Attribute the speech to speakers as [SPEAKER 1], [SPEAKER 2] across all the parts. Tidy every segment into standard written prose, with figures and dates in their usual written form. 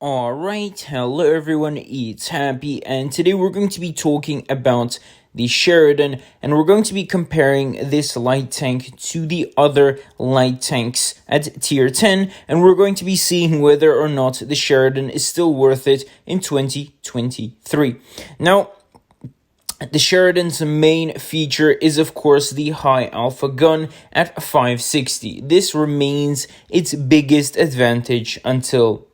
[SPEAKER 1] Alright, hello everyone, it's Happy, and today we're going to be talking about the Sheridan, and we're going to be comparing this light tank to the other light tanks at tier 10, and we're going to be seeing whether or not the Sheridan is still worth it in 2023. Now, the Sheridan's main feature is, of course, the high alpha gun at 560. This remains its biggest advantage until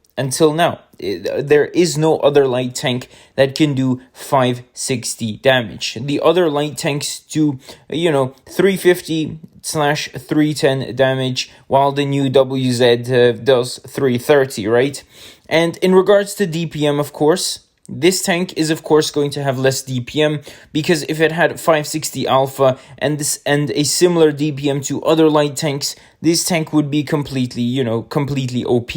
[SPEAKER 1] now. There is no other light tank that can do 560 damage. The other light tanks do, 350/310 damage, while the new WZ does 330, right? And in regards to DPM, of course, this tank is of course going to have less DPM, because if it had 560 alpha and a similar DPM to other light tanks, this tank would be completely OP.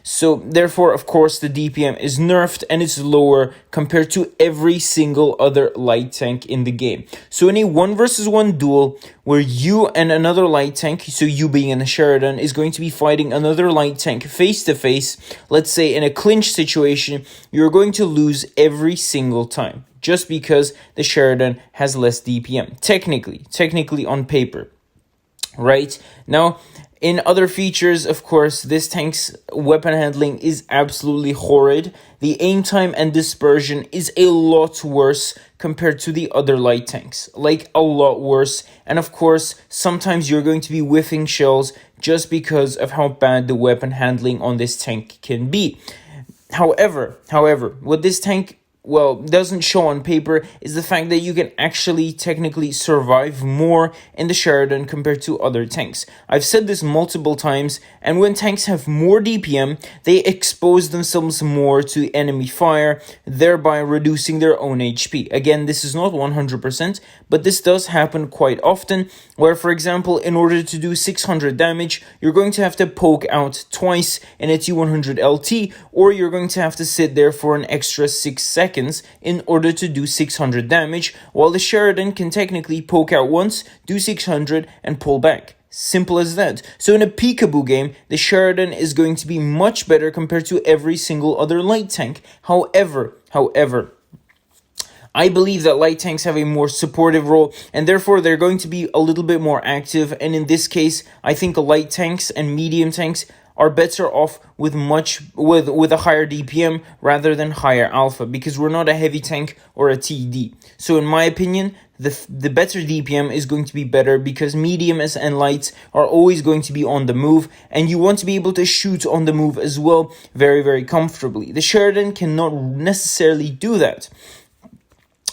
[SPEAKER 1] So therefore, of course, the DPM is nerfed and it's lower compared to every single other light tank in the game. So in a 1 versus 1 duel where you and another light tank, so you being in a Sheridan, is going to be fighting another light tank face to face, let's say in a clinch situation, you're going to lose every single time just because the Sheridan has less DPM. Technically on paper. Right? Now, in other features, of course, this tank's weapon handling is absolutely horrid. The aim time and dispersion is a lot worse compared to the other light tanks. Like, a lot worse. And of course, sometimes you're going to be whiffing shells just because of how bad the weapon handling on this tank can be. However, what this tank doesn't show on paper is the fact that you can actually technically survive more in the Sheridan compared to other tanks. I've said this multiple times, and when tanks have more DPM, they expose themselves more to enemy fire, thereby reducing their own HP. Again, this is not 100%, but this does happen quite often, where, for example, in order to do 600 damage, you're going to have to poke out twice in a T100 LT, or you're going to have to sit there for an extra 6 seconds in order to do 600 damage, while the Sheridan can technically poke out once, do 600, and pull back. Simple as that. So in a peekaboo game, the Sheridan is going to be much better compared to every single other light tank. However, I believe that light tanks have a more supportive role, and therefore they're going to be a little bit more active, and in this case, I think light tanks and medium tanks are better off with a higher DPM rather than higher alpha, because we're not a heavy tank or a TD. So in my opinion, the better DPM is going to be better, because mediums and lights are always going to be on the move, and you want to be able to shoot on the move as well very, very comfortably. The Sheridan cannot necessarily do that.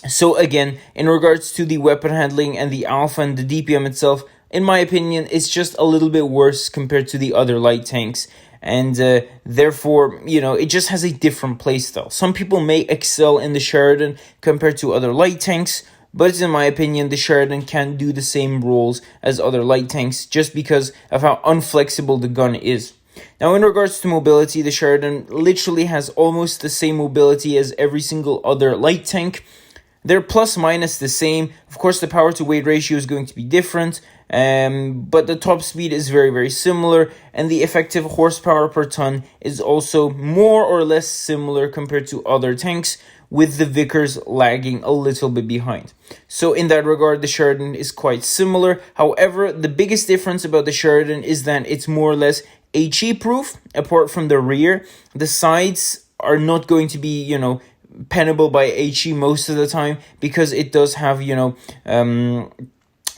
[SPEAKER 1] So again, in regards to the weapon handling and the alpha and the DPM itself, in my opinion, it's just a little bit worse compared to the other light tanks. And therefore, it just has a different playstyle. Some people may excel in the Sheridan compared to other light tanks, but in my opinion, the Sheridan can't do the same roles as other light tanks just because of how unflexible the gun is. Now, in regards to mobility, the Sheridan literally has almost the same mobility as every single other light tank. They're plus minus the same. Of course, the power to weight ratio is going to be different, but the top speed is very, very similar, and the effective horsepower per ton is also more or less similar compared to other tanks, with the Vickers lagging a little bit behind. So in that regard, the Sheridan is quite similar. However, the biggest difference about the Sheridan is that it's more or less HE proof, apart from the rear. The sides are not going to be, pennable by HE most of the time, because it does have,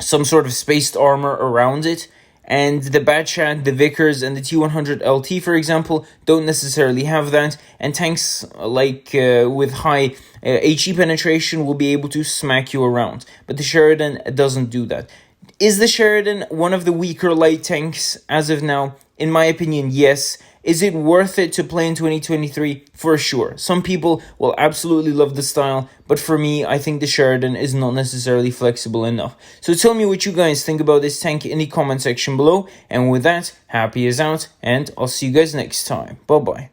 [SPEAKER 1] some sort of spaced armor around it. And the Batchat, the Vickers, and the T100 LT, for example, don't necessarily have that. And tanks with high HE penetration will be able to smack you around. But the Sheridan doesn't do that. Is the Sheridan one of the weaker light tanks as of now? In my opinion, yes. Is it worth it to play in 2023? For sure. Some people will absolutely love the style, but for me, I think the Sheridan is not necessarily flexible enough. So tell me what you guys think about this tank in the comment section below. And with that, Happy is out, and I'll see you guys next time. Bye-bye.